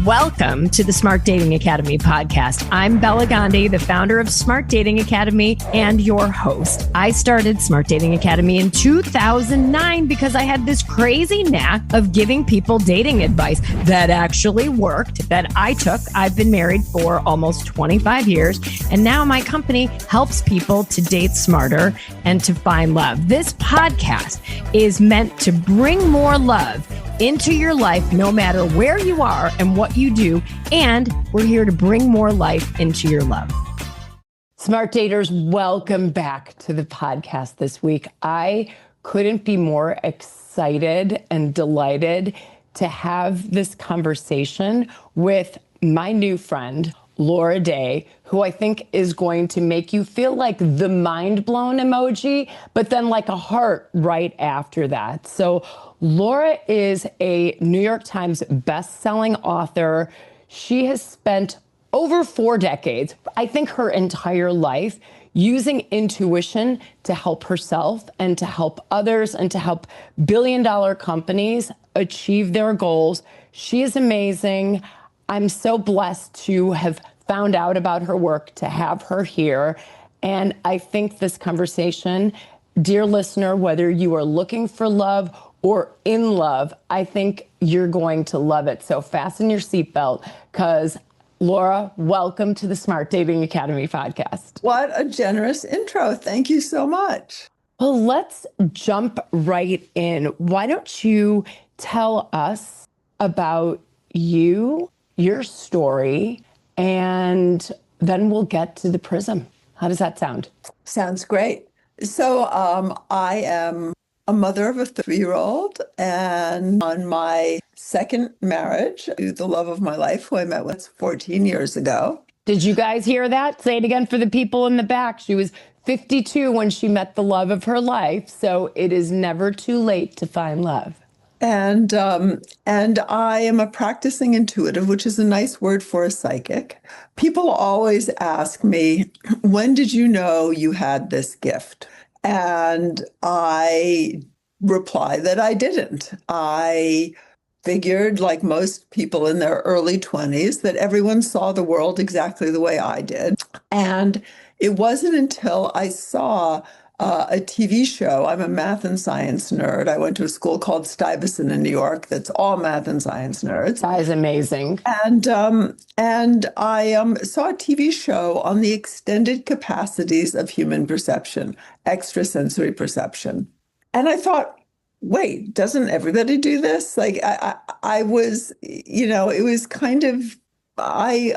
Welcome to the Smart Dating Academy podcast. I'm Bela Gandhi, the founder of Smart Dating Academy and your host. I started Smart Dating Academy in 2009 because I had this crazy knack of giving people dating advice that actually worked, that I took. I've been married for almost 25 years, and now my company helps people to date smarter and to find love. This podcast is meant to bring more love into your life, no matter where you are and what you do. And we're here to bring more life into your love. Smart daters, welcome back to the podcast this week. I couldn't be more excited and delighted to have this conversation with my new friend, Laura Day, who I think is going to make you feel like the mind blown emoji, but then like a heart right after that. So Laura is a New York Times best-selling author. She has spent over 4 decades, I think her entire life, using intuition to help herself and to help others and to help billion-dollar companies achieve their goals. She is amazing. I'm so blessed to have found out about her work, to have her here. And I think this conversation, dear listener, whether you are looking for love or in love, I think you're going to love it. So fasten your seatbelt, because Laura, welcome to the Smart Dating Academy podcast. What a generous intro. Thank you so much. Well, let's jump right in. Why don't you tell us about you, your story, and then we'll get to the Prism. How does that sound? Sounds great. So I am a mother of a 3-year-old, and on my second marriage to the love of my life, who I met with 14 years ago. Did you guys hear that? Say it again for the people in the back. She was 52 when she met the love of her life. So it is never too late to find love. And I am a practicing intuitive, which is a nice word for a psychic. People always ask me, when did you know you had this gift? And I reply that I didn't. I figured, like most people in their early 20s, that everyone saw the world exactly the way I did. And it wasn't until I saw a TV show. I'm a math and science nerd. I went to a school called Stuyvesant in New York that's all math and science nerds. That is amazing. And I saw a TV show on the extended capacities of human perception, extrasensory perception. And I thought, wait, doesn't everybody do this? Like I was, it was kind of, I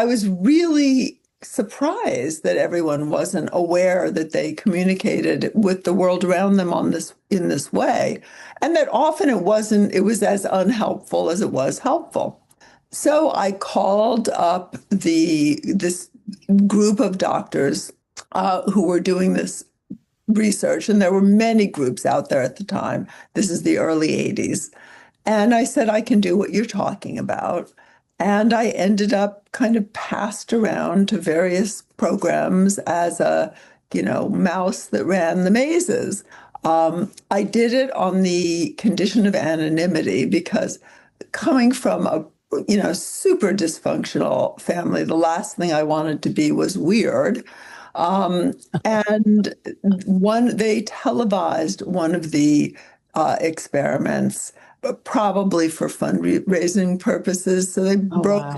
was really surprised that everyone wasn't aware that they communicated with the world around them in this way, and that often it was as unhelpful as it was helpful. So I called up this group of doctors who were doing this research, and there were many groups out there at the time. This is the early 80s. And I said, I can do what you're talking about. And I ended up kind of passed around to various programs as a, mouse that ran the mazes. I did it on the condition of anonymity, because coming from a, super dysfunctional family, the last thing I wanted to be was weird. And they televised one of the experiments, probably for fundraising purposes. So they broke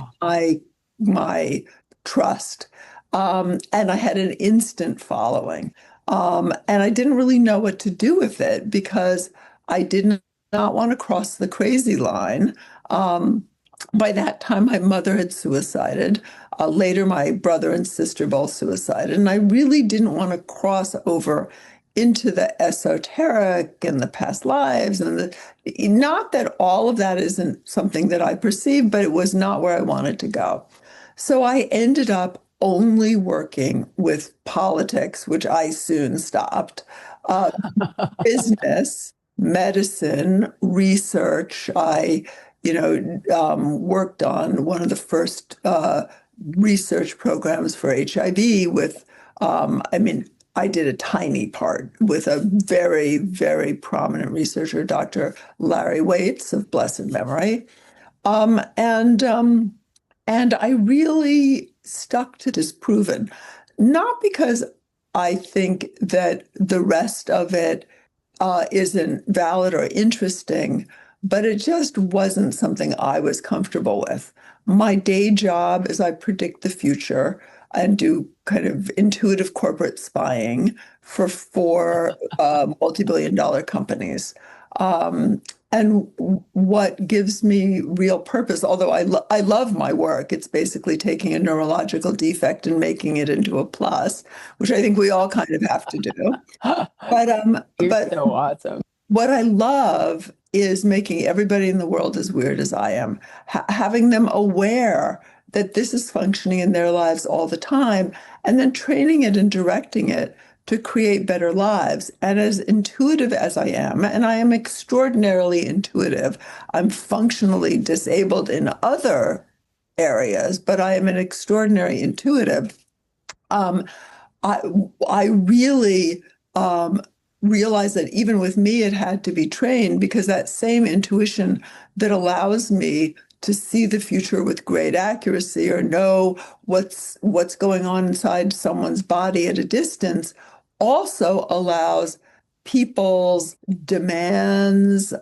my trust. And I had an instant following. And I didn't really know what to do with it, because I did not want to cross the crazy line. By that time, my mother had suicided. Later, my brother and sister both suicided. And I really didn't want to cross over into the esoteric and the past lives, and not that all of that isn't something that I perceive, but it was not where I wanted to go. So I ended up only working with politics, which I soon stopped, business, medicine, research. I, worked on one of the first research programs for HIV with, I did a tiny part with a very, very prominent researcher, Dr. Larry Waits of blessed memory. And I really stuck to disproven, not because I think that the rest of it isn't valid or interesting, but it just wasn't something I was comfortable with. My day job is I predict the future and do kind of intuitive corporate spying for four multi-billion dollar companies. And what gives me real purpose, although I love my work, it's basically taking a neurological defect and making it into a plus, which I think we all kind of have to do. You're But so awesome. what I love is making everybody in the world as weird as I am, having them aware that this is functioning in their lives all the time, and then training it and directing it to create better lives. And as intuitive as I am, and I am extraordinarily intuitive, I'm functionally disabled in other areas, but I am an extraordinary intuitive. Um, I, I really realized that even with me, it had to be trained because that same intuition that allows me to see the future with great accuracy or know what's going on inside someone's body at a distance also allows people's demands,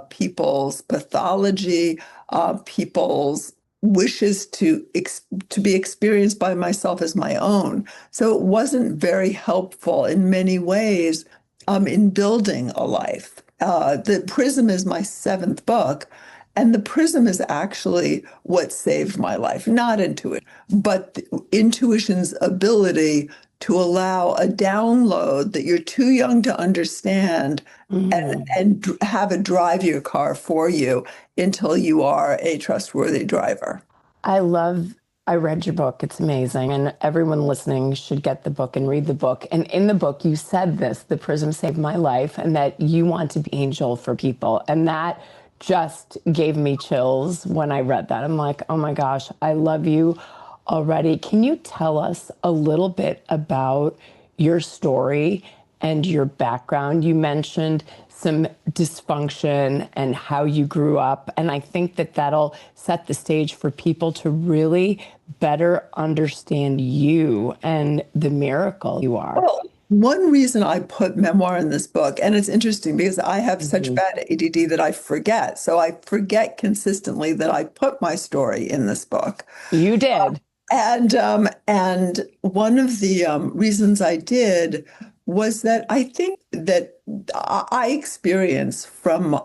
people's pathology, people's wishes to be experienced by myself as my own. So it wasn't very helpful in many ways in building a life. The Prism is my seventh book, and the Prism is actually what saved my life, not intuition, but intuition's ability to allow a download that you're too young to understand and have it drive your car for you until you are a trustworthy driver. I read your book. It's amazing. And everyone listening should get the book and read the book. And in the book, you said this, the Prism saved my life, and that you want to be angel for people. And that just gave me chills when I read that. I'm like, oh my gosh, I love you already. Can you tell us a little bit about your story and your background? You mentioned some dysfunction and how you grew up. And I think that that'll set the stage for people to really better understand you and the miracle you are. Well, one reason I put memoir in this book, and it's interesting because I have such bad ADD that I forget. So I forget consistently that I put my story in this book. You did. And one of the reasons I did was that I think that I experience from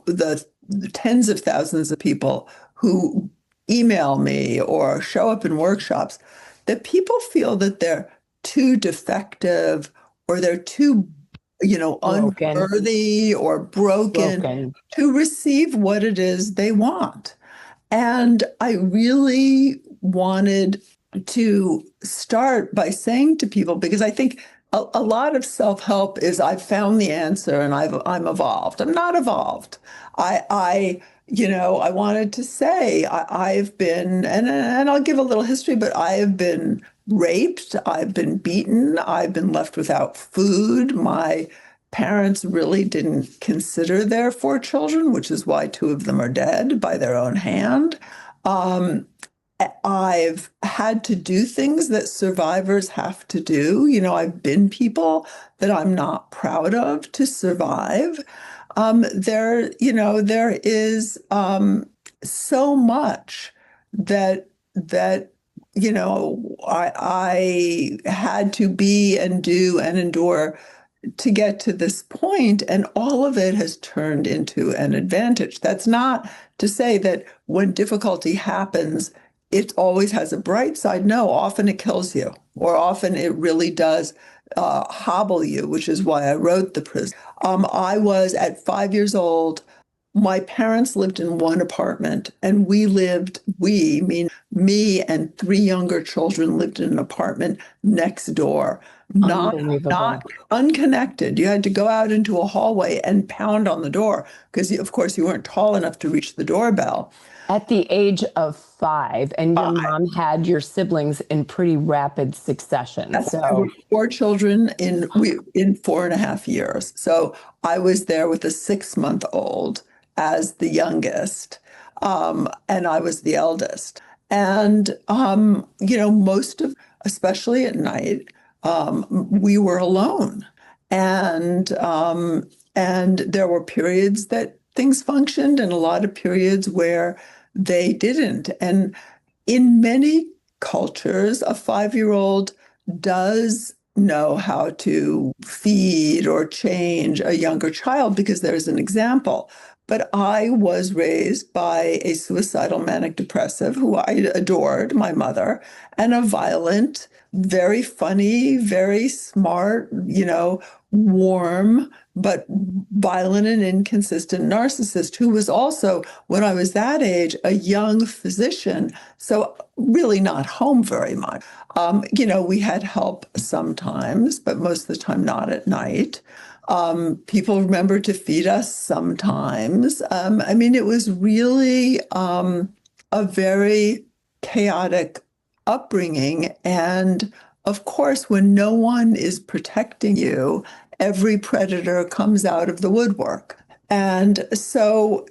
the tens of thousands of people who email me or show up in workshops that people feel that they're too defective or they're too, Broken. unworthy or broken to receive what it is they want. And I really wanted to start by saying to people, because I think a lot of self-help is I've found the answer and I'm evolved. I'm not evolved. I wanted to say I've been, and I'll give a little history, but I have been raped, I've been beaten, I've been left without food. My parents really didn't consider their four children, which is why two of them are dead by their own hand. I've had to do things that survivors have to do. I've been people that I'm not proud of to survive. There is so much that I had to be and do and endure to get to this point, and all of it has turned into an advantage. That's not to say that when difficulty happens, it always has a bright side. No, often it kills you, or often it really does hobble you, which is why I wrote The Prism. I was at 5 years old. My parents lived in one apartment, and mean me and three younger children lived in an apartment next door, not unconnected. You had to go out into a hallway and pound on the door because, of course, you weren't tall enough to reach the doorbell. At the age of 5, and your mom had your siblings in pretty rapid succession. So four children in 4.5 years. So I was there with a 6-month-old as the youngest. And I was the eldest. And, most of, especially at night, we were alone. And there were periods that things functioned and a lot of periods where they didn't. And in many cultures, a 5-year-old does know how to feed or change a younger child because there's an example. But I was raised by a suicidal manic depressive who I adored, my mother, and a violent, very funny, very smart, warm, but violent and inconsistent narcissist who was also, when I was that age, a young physician. So really not home very much. We had help sometimes, but most of the time not at night. People remembered to feed us sometimes. It was really a very chaotic upbringing. And of course, when no one is protecting you, every predator comes out of the woodwork. And so,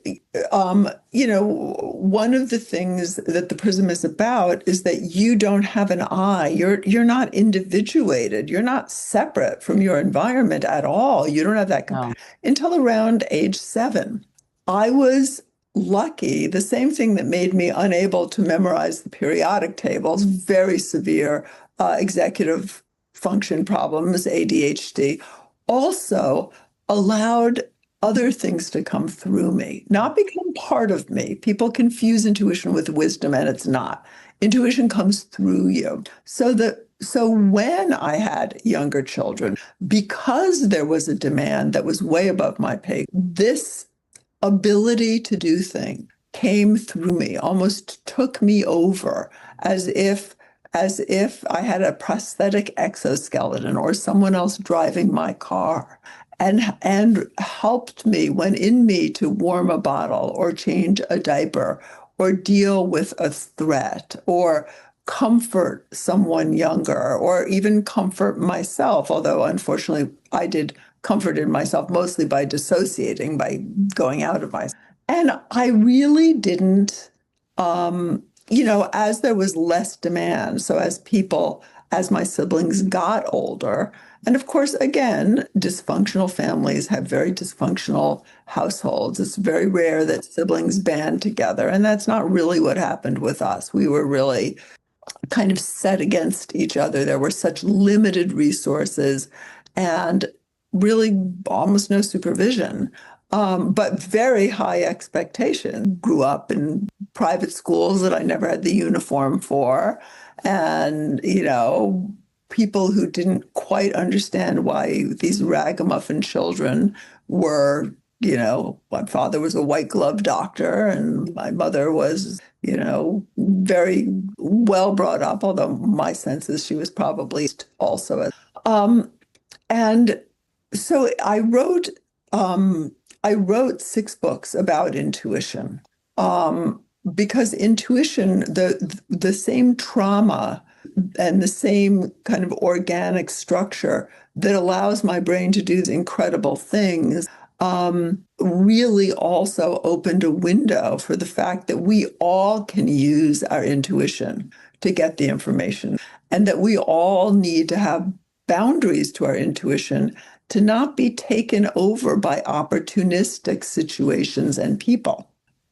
one of the things that the Prism is about is that you don't have an I. You're not individuated. You're not separate from your environment at all. You don't have that capacity. Until around age 7. I was lucky. The same thing that made me unable to memorize the periodic tables, very severe executive function problems, ADHD, also allowed other things to come through me, not become part of me. People confuse intuition with wisdom, and it's not. Intuition comes through you. So when I had younger children, because there was a demand that was way above my pay, this ability to do things came through me, almost took me over, as if I had a prosthetic exoskeleton or someone else driving my car. And helped me, went in me to warm a bottle or change a diaper or deal with a threat or comfort someone younger or even comfort myself. Although unfortunately I did comforted myself mostly by dissociating, by going out of myself. And I really didn't, as there was less demand. So as my siblings got older, and of course, again, dysfunctional families have very dysfunctional households. It's very rare that siblings band together. And that's not really what happened with us. We were really kind of set against each other. There were such limited resources and really almost no supervision, but very high expectation. Grew up in private schools that I never had the uniform for. And, people who didn't quite understand why these ragamuffin children were, my father was a white glove doctor and my mother was, very well brought up, although my sense is she was probably also. And so I wrote 6 books about intuition, because intuition, the same trauma and the same kind of organic structure that allows my brain to do these incredible things, really also opened a window for the fact that we all can use our intuition to get the information, and that we all need to have boundaries to our intuition to not be taken over by opportunistic situations and people.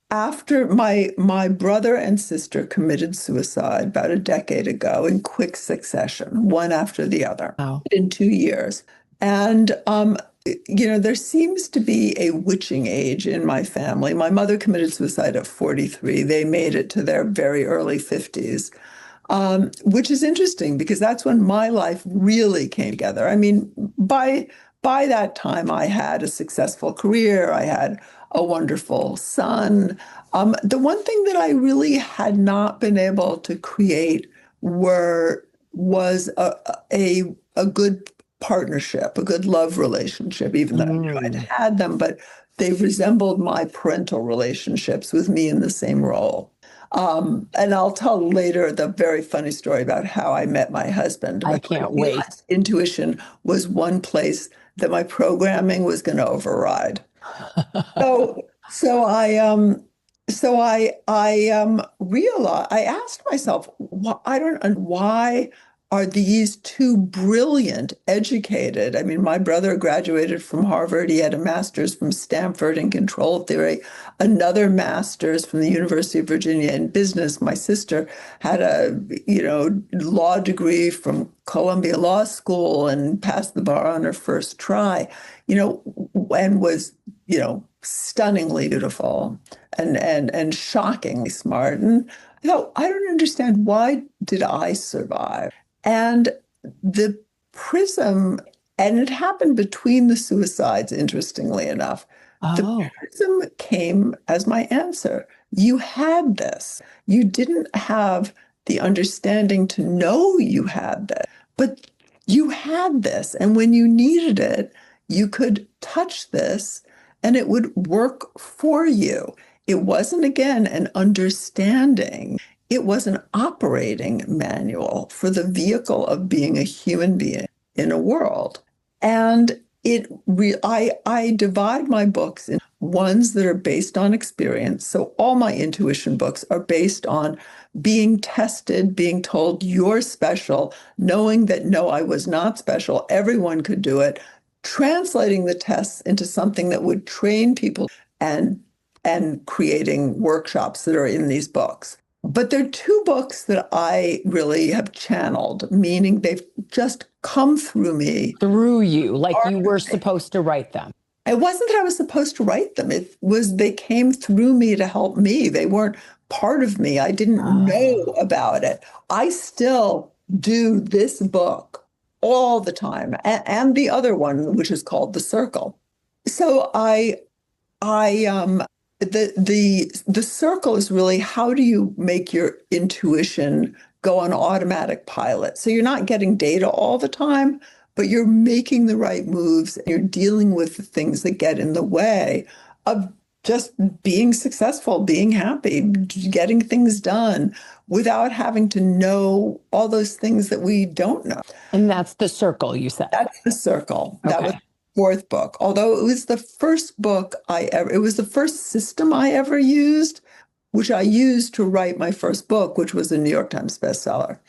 After my brother and sister committed suicide about a decade ago in quick succession, one after the other, in 2 years. And, there seems to be a witching age in my family. My mother committed suicide at 43. They made it to their very early 50s, which is interesting because that's when my life really came together. By that time, I had a successful career. I had a wonderful son. The one thing that I really had not been able to create was a good partnership, a good love relationship, even though I'd had them, but they resembled my parental relationships with me in the same role. And I'll tell later the very funny story about how I met my husband. I can't wait. Intuition was one place that my programming was going to override. So so I realized, I asked myself, I don't and why are these two brilliant, educated? I mean, my brother graduated from Harvard. He had a master's from Stanford in control theory, another master's from the University of Virginia in business. My sister had a, law degree from Columbia Law School and passed the bar on her first try, and was, stunningly beautiful and shockingly smart. And I don't understand, why did I survive? And the prism, and it happened between the suicides, interestingly enough. The Oh, prism came as my answer. You had this. You didn't have the understanding to know you had this, but you had this. And when you needed it, you could touch this and it would work for you. It wasn't, again, an understanding. It was an operating manual for the vehicle of being a human being in a world. And I divide my books in ones that are based on experience. So all my intuition books are based on being tested, being told you're special, knowing that no, I was not special. Everyone could do it. Translating the tests into something that would train people and creating workshops that are in these books. But there are two books that I really have channeled, meaning they've just come through me. through you, like you were supposed to write them. It wasn't that I was supposed to write them. It was they came through me to help me. They weren't part of me. I didn't know about it. I still do this book all the time, and the other one, which is called The Circle. So the circle is really, how do you make your intuition go on automatic pilot? So you're not getting data all the time, but you're making the right moves. You're dealing with the things that get in the way of just being successful, being happy, getting things done without having to know all those things that we don't know. And that's The Circle, you said. That's The Circle. That was Okay. fourth book, although it was the first book it was the first system I ever used, which I used to write my first book, which was a New York Times bestseller,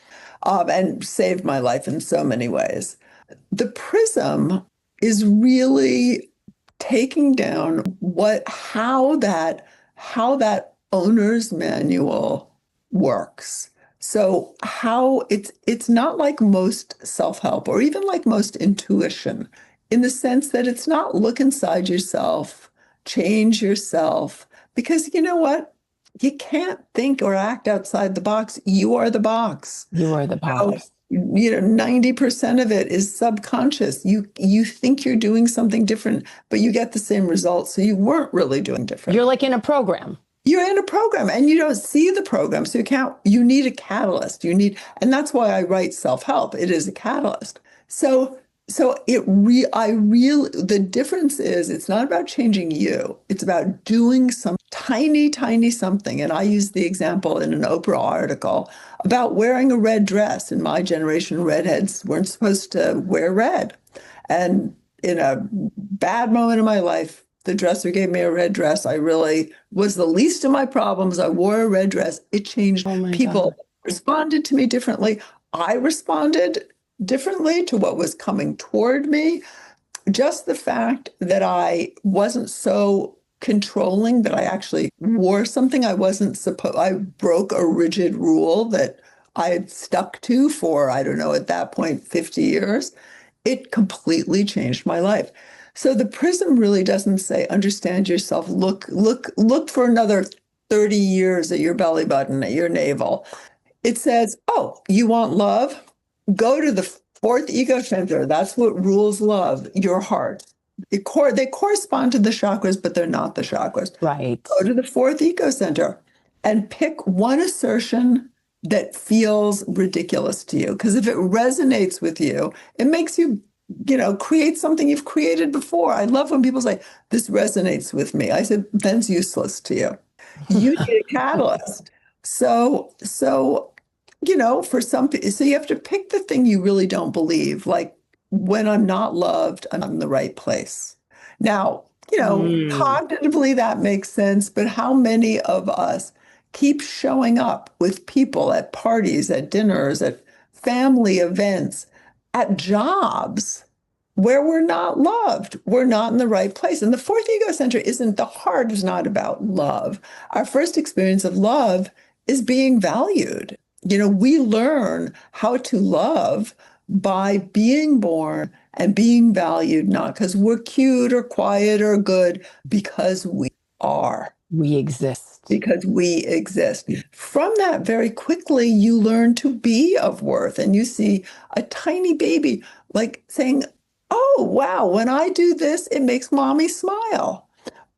and saved my life in so many ways. The Prism is really taking down how that owner's manual works. So how it's not like most self-help or even like most intuition, in the sense that it's not look inside yourself, change yourself, because you know what? You can't think or act outside the box. You are the box. You are the boss. 90% of it is subconscious. You think you're doing something different, but you get the same results. So you weren't really doing different. You're like in a program. You're in a program and you don't see the program. So you need a catalyst. And that's why I write self-help. It is a catalyst. The difference is, it's not about changing you. It's about doing some tiny, tiny something. And I use the example in an Oprah article about wearing a red dress. In my generation, redheads weren't supposed to wear red. And in a bad moment in my life, the dresser gave me a red dress. I really was the least of my problems. I wore a red dress. It changed. Oh my People God. responded to me differently. I responded differently to what was coming toward me. Just the fact that I wasn't so controlling, that I actually wore something I wasn't supposed, I broke a rigid rule that I had stuck to for, I don't know, at that point, 50 years. It completely changed my life. So the prism really doesn't say, understand yourself, look for another 30 years at your belly button, at your navel. It says, oh, you want love? Go to the fourth ego center. That's what rules love, your heart. They correspond to the chakras, but they're not the chakras. Right. Go to the fourth ego center and pick one assertion that feels ridiculous to you. Because if it resonates with you, it makes you, create something you've created before. I love when people say, this resonates with me. I said, then's useless to you. You need a catalyst. So for some, so you have to pick the thing you really don't believe. Like, when I'm not loved, I'm not in the right place. Now, Cognitively that makes sense, but how many of us keep showing up with people at parties, at dinners, at family events, at jobs where we're not loved, we're not in the right place. And the fourth ego center isn't, the heart is not about love. Our first experience of love is being valued. We learn how to love by being born and being valued, not because we're cute or quiet or good, because we are. We exist. Because we exist. From that, very quickly, you learn to be of worth. And you see a tiny baby like saying, oh, wow, when I do this, it makes mommy smile.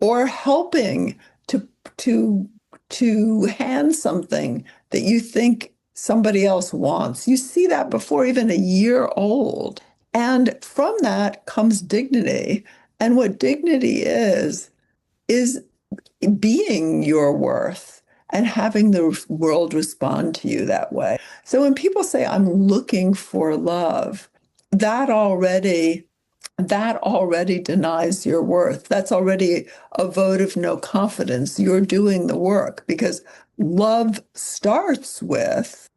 Or helping to hand something that you think somebody else wants. You see that before even a year old. And from that comes dignity. And what dignity is being your worth and having the world respond to you that way. So when people say, I'm looking for love, that already denies your worth. That's already a vote of no confidence. You're doing the work because love starts with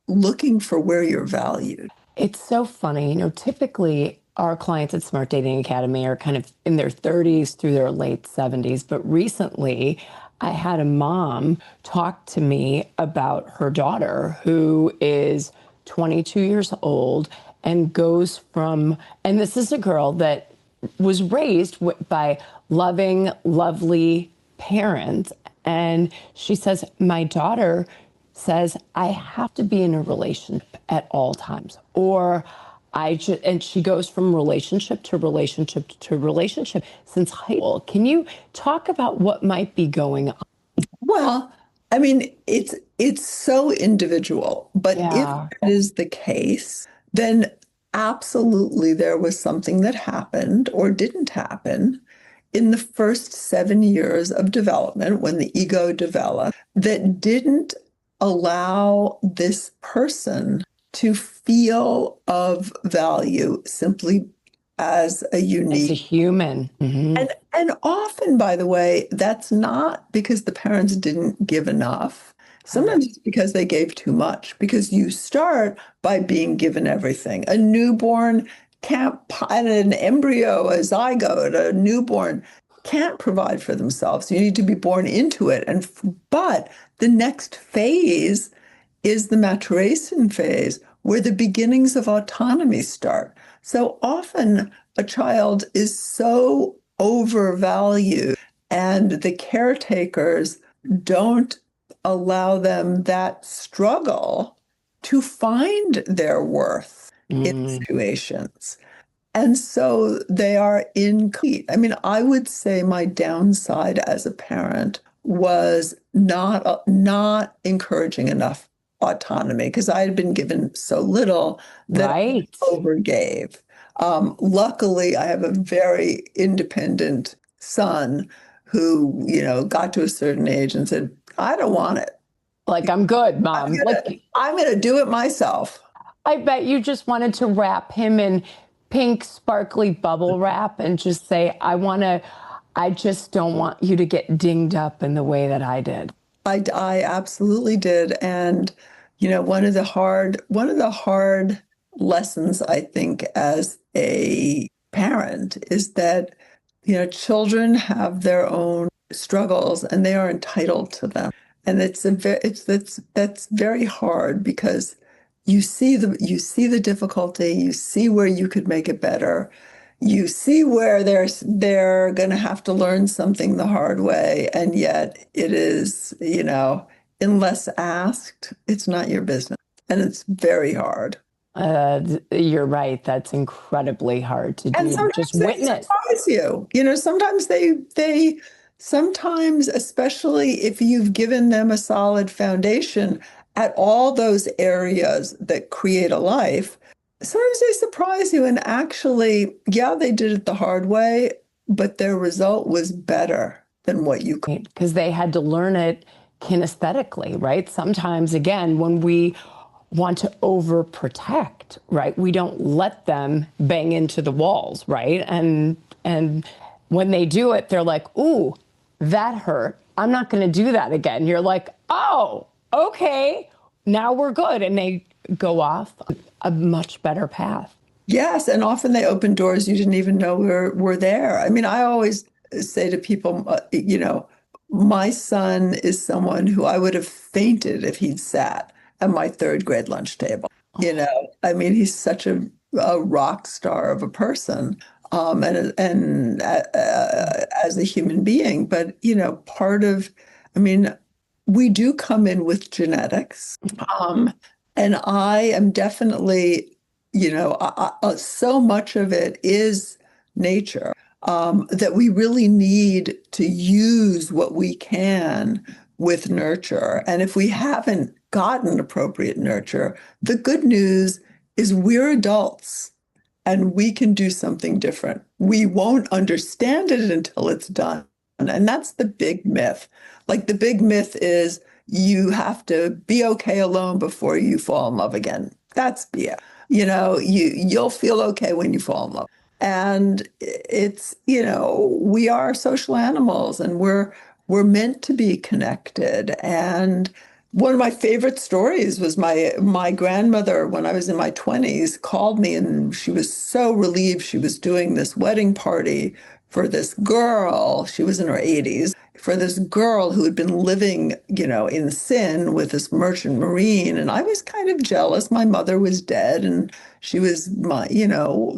looking for where you're valued. It's so funny. Typically our clients at Smart Dating Academy are kind of in their 30s through their late 70s. But recently I had a mom talk to me about her daughter who is 22 years old and goes from, and this is a girl that was raised by loving, lovely parents. And she says, my daughter says, I have to be in a relationship at all times, or and she goes from relationship to relationship to relationship since high school. Can you talk about what might be going on? Well, I mean, it's so individual, but if that is the case, then absolutely there was something that happened or didn't happen in the first 7 years of development when the ego developed that didn't allow this person to feel of value simply as a unique, as a human. Mm-hmm. And often, by the way, that's not because the parents didn't give enough. Sometimes it's because they gave too much, because you start by being given everything. A newborn can't, and an embryo, a zygote, a newborn can't provide for themselves. You need to be born into it. But the next phase is the maturation phase, where the beginnings of autonomy start. So often a child is so overvalued and the caretakers don't allow them that struggle to find their worth in situations. And so they are incomplete. I mean, I would say my downside as a parent was not encouraging enough autonomy, because I had been given so little that I overgave. Luckily, I have a very independent son who, got to a certain age and said, I don't want it. Like, I'm good, Mom. I'm going to do it myself. I bet you just wanted to wrap him in pink, sparkly bubble wrap and just say, I just don't want you to get dinged up in the way that I did. I absolutely did. And, one of the hard lessons, I think, as a parent is that, children have their own struggles and they are entitled to them. And that's very hard, because you see the difficulty, you see where you could make it better. You see where they're going to have to learn something the hard way. And yet it is, unless asked, it's not your business. And it's very hard. You're right. That's incredibly hard to do. And sometimes just they witness. Surprise you. Sometimes, especially if you've given them a solid foundation at all those areas that create a life, sometimes they surprise you, and actually, they did it the hard way, but their result was better than what you could. Because they had to learn it kinesthetically, right? Sometimes, again, when we want to overprotect, right? We don't let them bang into the walls, right? And when they do it, they're like, ooh, that hurt. I'm not going to do that again. You're like, oh, okay, now we're good. And they go off a much better path. Yes, and often they open doors you didn't even know were there. I mean, I always say to people, my son is someone who I would have fainted if he'd sat at my third grade lunch table. I mean, he's such a rock star of a person, and as a human being. But I mean, we do come in with genetics, and I am definitely, so much of it is nature, that we really need to use what we can with nurture. And if we haven't gotten appropriate nurture, the good news is we're adults and we can do something different. We won't understand it until it's done. And that's the big myth. Like the big myth is you have to be okay alone before you fall in love again. That's BS. You'll feel okay when you fall in love. And it's, we are social animals and we're meant to be connected. And one of my favorite stories was my grandmother, when I was in my 20s, called me and she was so relieved she was doing this wedding party for this girl. She was in her 80s, for this girl who had been living, in sin with this merchant marine. And I was kind of jealous. My mother was dead and she was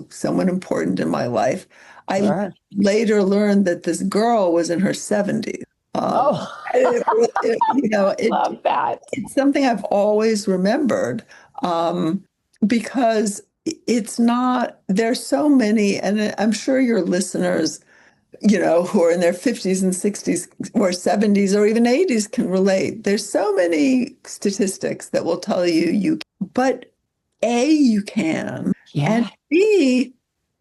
someone important in my life. I later learned that this girl was in her 70s. Love that. It's something I've always remembered, because it's not, there's so many, and I'm sure your listeners, who are in their 50s and 60s or 70s or even 80s can relate. There's so many statistics that will tell but A, you can, and B,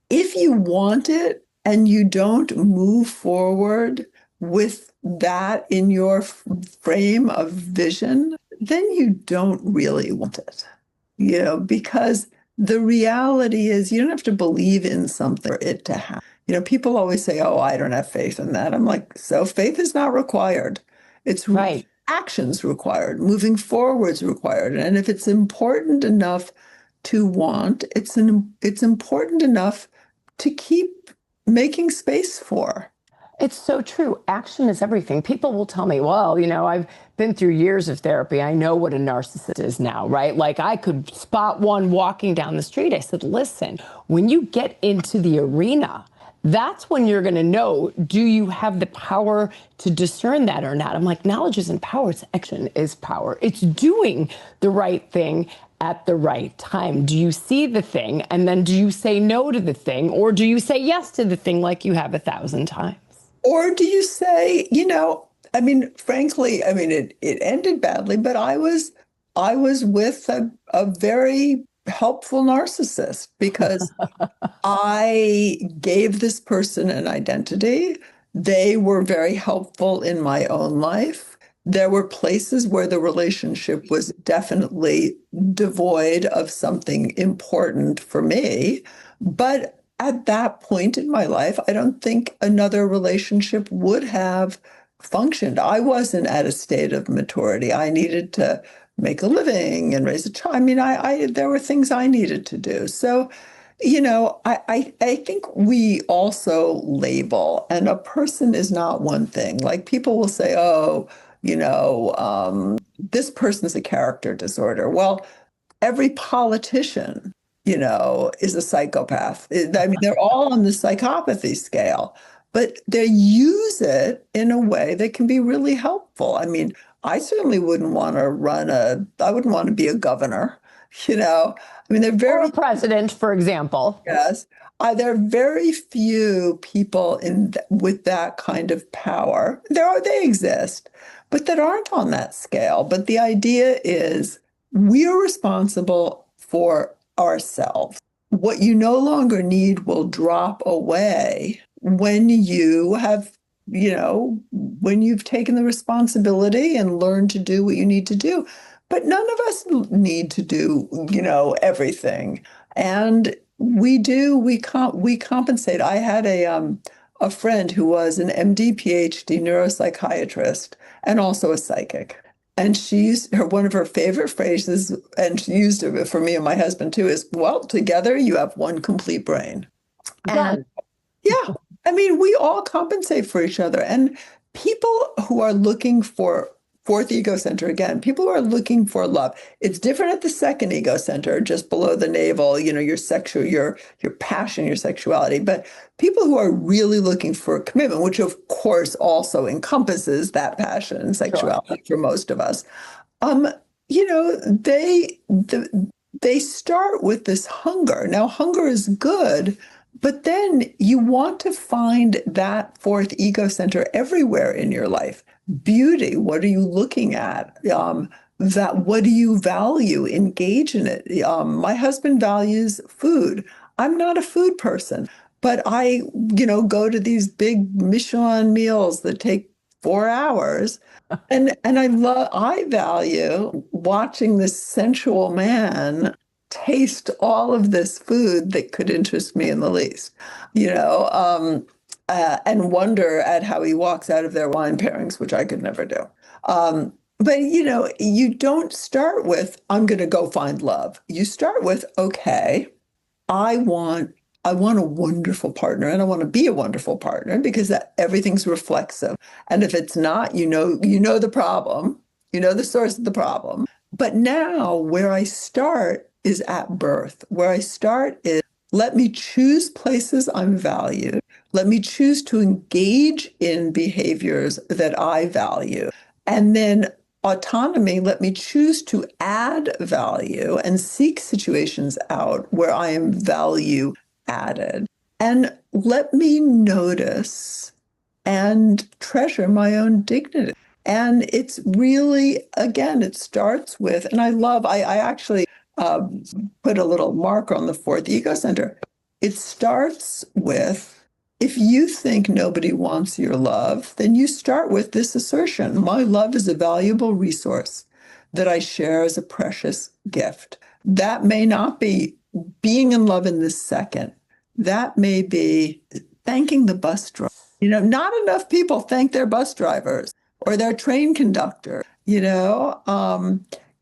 if you want it and you don't move forward with that in your frame of vision, then you don't really want it, because the reality is you don't have to believe in something for it to happen. People always say, oh, I don't have faith in that. I'm like, so faith is not required. It's right. Actions required, moving forwards required. And if it's important enough to want, it's important enough to keep making space for. It's so true. Action is everything. People will tell me, well, I've been through years of therapy. I know what a narcissist is now, right? Like I could spot one walking down the street. I said, listen, when you get into the arena, that's when you're going to know, do you have the power to discern that or not? I'm like, knowledge isn't power. It's action is power. It's doing the right thing at the right time. Do you see the thing? And then do you say no to the thing? Or do you say yes to the thing like you have 1,000 times? Or do you say, frankly, it ended badly, but I was with a very helpful narcissist because I gave this person an identity. They were very helpful in my own life. There were places where the relationship was definitely devoid of something important for me, but at that point in my life, I don't think another relationship would have functioned. I wasn't at a state of maturity. I needed to make a living and raise a child. There were things I needed to do. So, I think we also label, and a person is not one thing. Like people will say, oh, this person's a character disorder. Well, every politician is a psychopath. They're all on the psychopathy scale, but they use it in a way that can be really helpful. I certainly wouldn't want to I wouldn't want to be a governor, they're very— Or a president, for example. Yes. There are very few people with that kind of power. They exist, but that aren't on that scale. But the idea is we are responsible for ourselves. What you no longer need will drop away when you have, when you've taken the responsibility and learned to do what you need to do. but none of us need to do, everything. And we compensate. I had a friend who was an MD, PhD neuropsychiatrist and also a psychic. And one of her favorite phrases, and she used it for me and my husband too, is, well, together you have one complete brain. And yeah, I mean, we all compensate for each other. And people who are looking for fourth ego center, again, people who are looking for love, it's different at the second ego center, just below the navel, your sexual, your passion, your sexuality. But people who are really looking for commitment, which of course also encompasses that passion and sexuality for most of us, they start with this hunger. Now, hunger is good, but then you want to find that fourth ego center everywhere in your life. Beauty, what are you looking at? What do you value? Engage in it. My husband values food. I'm not a food person, but I, go to these big Michelin meals that take 4 hours. And I value watching this sensual man taste all of this food that could interest me in the least, and wonder at how he walks out of their wine pairings, which I could never do. But you don't start with, I'm going to go find love. You start with, okay, I want a wonderful partner, and I want to be a wonderful partner because everything's reflexive. And if it's not, you know the problem, the source of the problem. But now where I start is at birth. Where I start is, let me choose places I'm valued. Let me choose to engage in behaviors that I value. And then autonomy, let me choose to add value and seek situations out where I am value added. And let me notice and treasure my own dignity. And it's really, again, it starts with, and I actually put a little marker on the fourth ego center. It starts with, if you think nobody wants your love, then you start with this assertion: my love is a valuable resource that I share as a precious gift. That may not be being in love in this second. That may be thanking the bus driver. Not enough people thank their bus drivers or their train conductor.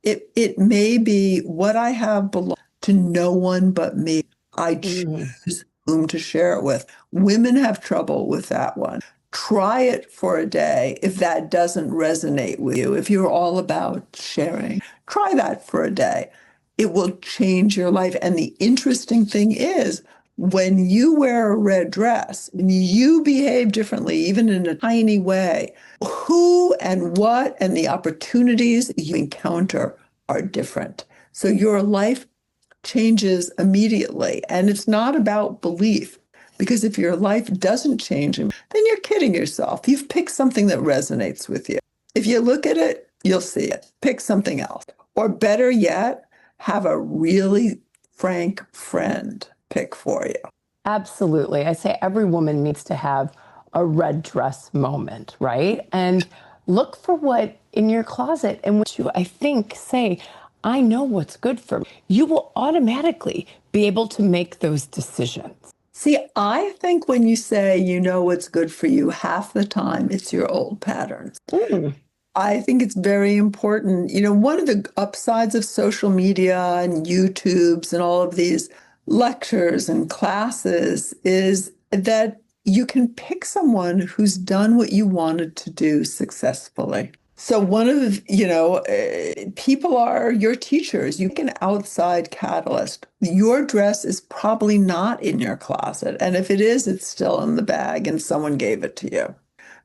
It may be, what I have belongs to no one but me. I choose whom to share it with. Women have trouble with that one. Try it for a day. If that doesn't resonate with you, if you're all about sharing, try that for a day. It will change your life. And the interesting thing is, when you wear a red dress and you behave differently, even in a tiny way, who and what and the opportunities you encounter are different. So your life changes immediately. And it's not about belief, because if your life doesn't change, then you're kidding yourself. You've picked something that resonates with you. If you look at it, you'll see it. Pick something else. Or better yet, have a really frank friend pick for you. Absolutely. I say every woman needs to have a red dress moment, right? And look for what in your closet in which you, I think, say, I know what's good for me. You will automatically be able to make those decisions. See, I think when you say you know what's good for you, half the time it's your old patterns. I think it's very important. One of the upsides of social media and YouTubes and all of these lectures and classes is that you can pick someone who's done what you wanted to do successfully. So one of, people are your teachers. You can outside catalyst. Your dress is probably not in your closet. And if it is, it's still in the bag and someone gave it to you.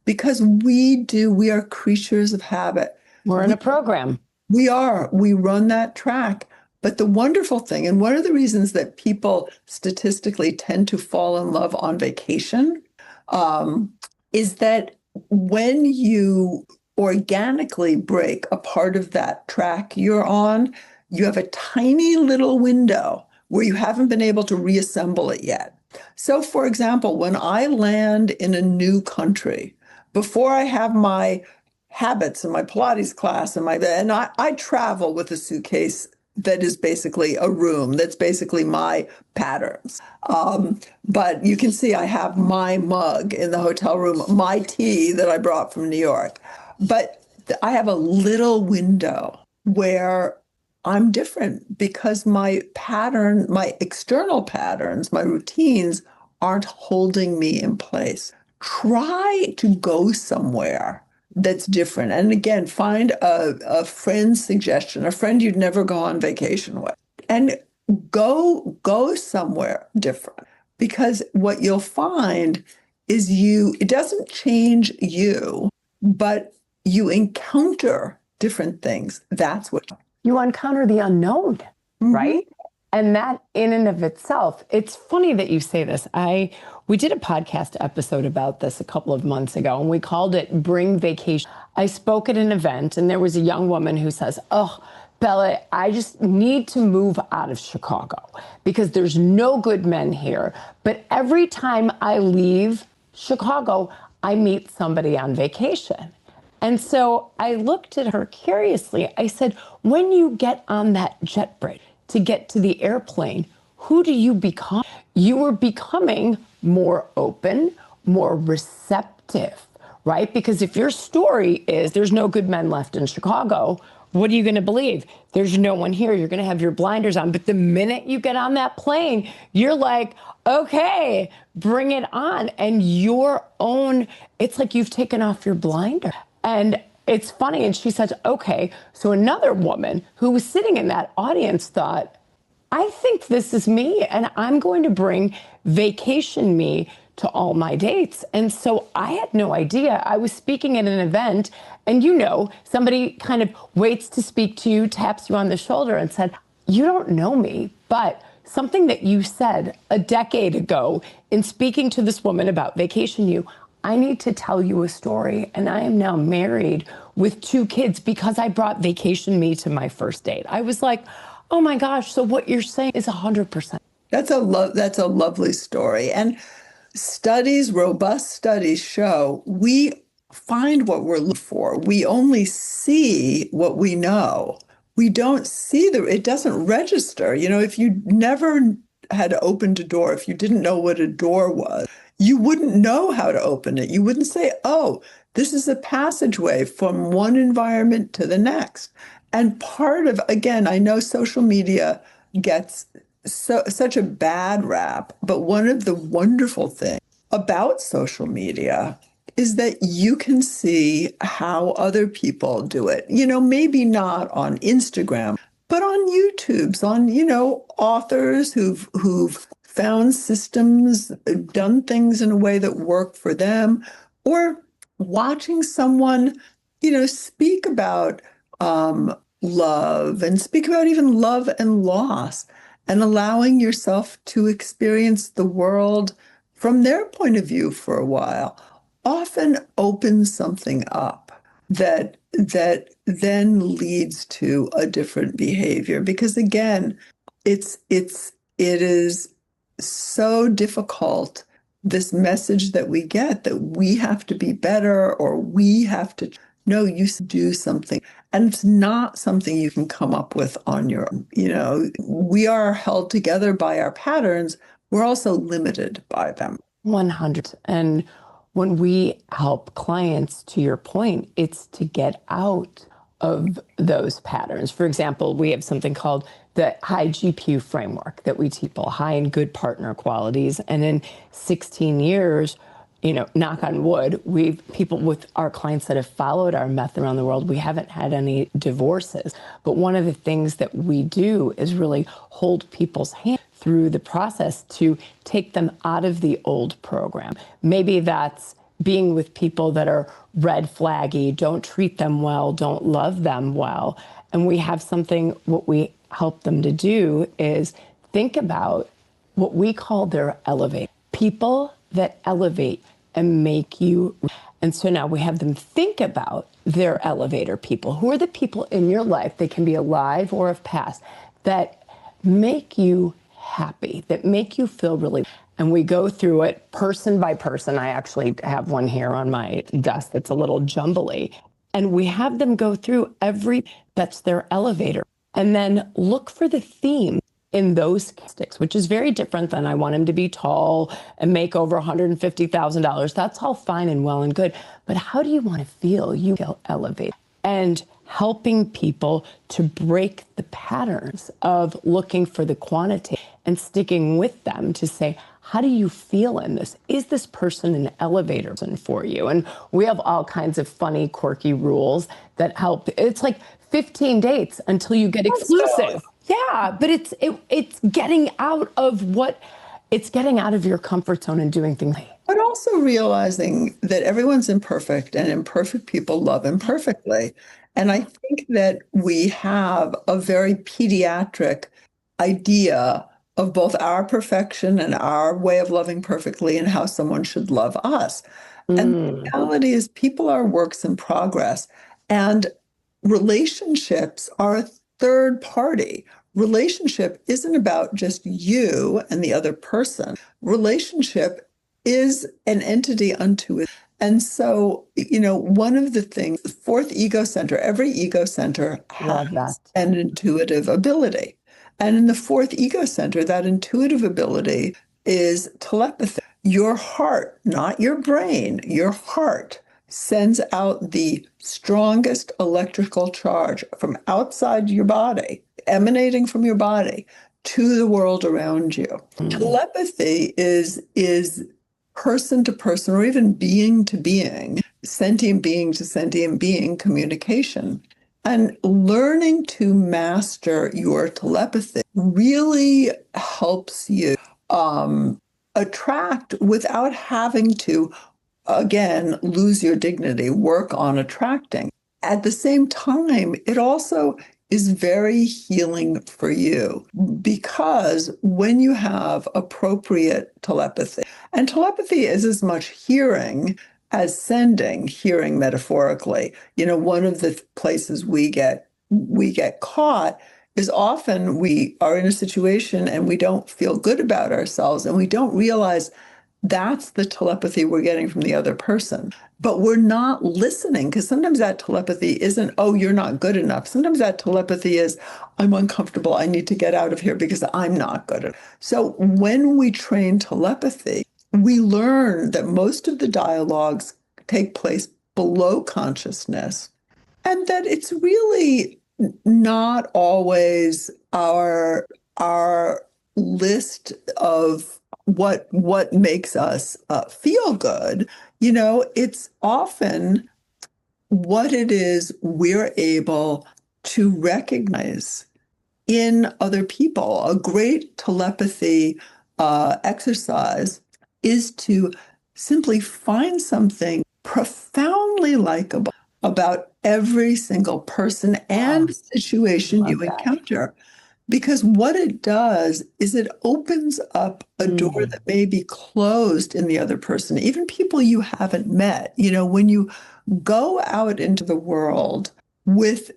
Because we are creatures of habit. We're in a program. We run that track. But the wonderful thing, and one of the reasons that people statistically tend to fall in love on vacation, is that when you organically break a part of that track you're on, you have a tiny little window where you haven't been able to reassemble it yet. So, for example, when I land in a new country, before I have my habits and my Pilates class and I travel with a suitcase that is basically a room. That's basically my patterns. But you can see I have my mug in the hotel room, my tea that I brought from New York. But I have a little window where I'm different because my pattern, my external patterns, my routines aren't holding me in place. Try to go somewhere that's different. And again, find a friend's suggestion, a friend you'd never go on vacation with, and go somewhere different. Because what you'll find is it doesn't change you, but you encounter different things. That's what you encounter the unknown, right? And that in and of itself, it's funny that you say this. We did a podcast episode about this a couple of months ago, and we called it Bring Vacation. I spoke at an event, and there was a young woman who says, "Oh, Bella, I just need to move out of Chicago because there's no good men here. But every time I leave Chicago, I meet somebody on vacation." And so I looked at her curiously. I said, when you get on that jet bridge to get to the airplane, who do you become? You are becoming more open, more receptive, right? Because if your story is there's no good men left in Chicago, what are you going to believe? There's no one here. You're going to have your blinders on. But the minute you get on that plane, you're like, okay, bring it on. And it's like you've taken off your blinder. And it's funny. And she said, okay. So another woman who was sitting in that audience thought, I think this is me, and I'm going to bring vacation me to all my dates. And so I had no idea. I was speaking at an event, and somebody kind of waits to speak to you, taps you on the shoulder and said, you don't know me, but something that you said a decade ago in speaking to this woman about Vacation You, I need to tell you a story. And I am now married with 2 kids because I brought Vacation Me to my first date. I was like, oh my gosh, so what you're saying is 100%. That's a lovely story. And robust studies show we find what we're looking for. We only see what we know. We don't see it doesn't register. If you never had opened a door, if you didn't know what a door was, you wouldn't know how to open it. You wouldn't say, oh, this is a passageway from one environment to the next. And again, I know social media gets such a bad rap, but one of the wonderful things about social media is that you can see how other people do it. Maybe not on Instagram, but on YouTube's, on, authors who've found systems, done things in a way that work for them, or watching someone, speak about love and speak about even love and loss, and allowing yourself to experience the world from their point of view for a while often opens something up that then leads to a different behavior. Because again, it is so difficult, this message that we get that we have to be better, or we have to. No, you do something. And it's not something you can come up with on your own. We are held together by our patterns. We're also limited by them. 100. And when we help clients, to your point, it's to get out of those patterns. For example, we have something called the high GPU framework that we teach people, high and good partner qualities. And in 16 years, knock on wood, people with our clients that have followed our method around the world, we haven't had any divorces. But one of the things that we do is really hold people's hand through the process to take them out of the old program. Maybe that's being with people that are red flaggy, don't treat them well, don't love them well. And we have what we help them to do is think about what we call their elevate. People that elevate and make you. And so now we have them think about their elevator people. Who are the people in your life, they can be alive or have passed, that make you happy, that make you feel really. And we go through it person by person. I actually have one here on my desk that's a little jumbly. And we have them go through that's their elevator. And then look for the theme in those characteristics, which is very different than I want him to be tall and make over $150,000. That's all fine and well and good. But how do you want to feel? You feel elevated. And helping people to break the patterns of looking for the quantity and sticking with them to say, how do you feel in this? Is this person an elevator for you? And we have all kinds of funny, quirky rules that help. It's like 15 dates until you get exclusive. Yeah, but it's getting out of your comfort zone and doing things. But also realizing that everyone's imperfect and imperfect people love imperfectly. And I think that we have a very pediatric idea of both our perfection and our way of loving perfectly and how someone should love us. And the reality is people are works in progress, and relationships are a third party. Relationship isn't about just you and the other person. Relationship is an entity unto it. And so, one of the things, the fourth ego center, every ego center has an intuitive ability. And in the fourth ego center, that intuitive ability is telepathy. Your heart, not your brain, your heart sends out the strongest electrical charge from outside your body, emanating from your body to the world around you. Telepathy is person to person, or even being to being, sentient being to sentient being communication. And learning to master your telepathy really helps you attract without having to, again, lose your dignity, work on attracting. At the same time, it also is very healing for you, because when you have appropriate telepathy, and telepathy is as much hearing as sending, hearing metaphorically. One of the places we get caught is often we are in a situation and we don't feel good about ourselves, and we don't realize that's the telepathy we're getting from the other person. But we're not listening, because sometimes that telepathy isn't, oh, you're not good enough. Sometimes that telepathy is, I'm uncomfortable. I need to get out of here because I'm not good enough. So when we train telepathy, we learn that most of the dialogues take place below consciousness, and that it's really not always our list of what makes us feel good. It's often what it is we're able to recognize in other people. A great telepathy exercise is to simply find something profoundly likable about every single person and situation you encounter. Because what it does is it opens up a door that may be closed in the other person, even people you haven't met. When you go out into the world with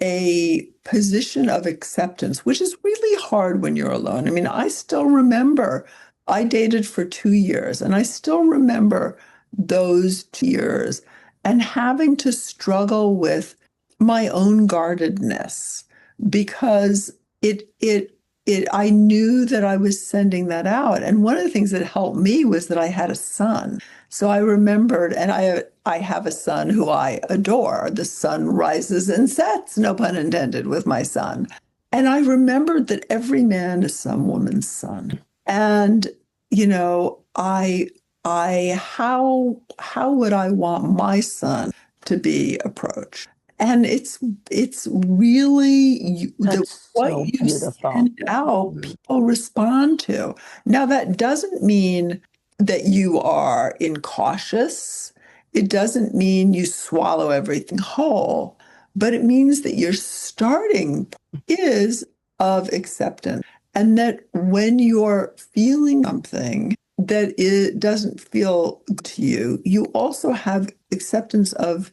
a position of acceptance, which is really hard when you're alone. I mean, I still remember I dated for 2 years, and I still remember those 2 years and having to struggle with my own guardedness, because I knew that I was sending that out. And one of the things that helped me was that I had a son. So I remembered, and I have a son who I adore. The sun rises and sets, no pun intended, with my son. And I remembered that every man is some woman's son. And, how would I want my son to be approached? And it's really what you send out, people respond to. Now, that doesn't mean that you are incautious. It doesn't mean you swallow everything whole, but it means that your starting is of acceptance. And that when you're feeling something that it doesn't feel good to you, you also have acceptance of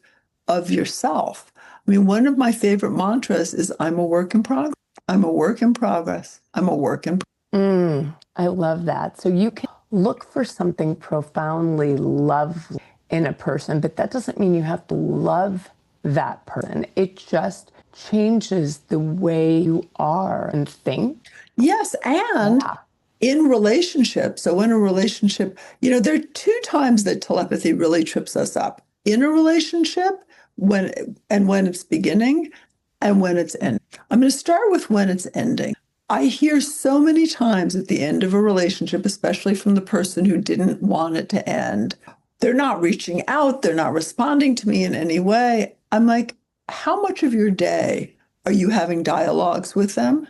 yourself. I mean, one of my favorite mantras is, I'm a work in progress. I'm a work in progress. I'm a work in progress. I love that. So you can look for something profoundly lovely in a person, but that doesn't mean you have to love that person. It just changes the way you are and think. Yes, and in relationships. So in a relationship, there are two times that telepathy really trips us up. In a relationship, when it's beginning and when it's ending. I'm going to start with when it's ending. I hear so many times at the end of a relationship, especially from the person who didn't want it to end, they're not reaching out, they're not responding to me in any way. I'm like, how much of your day are you having dialogues with them?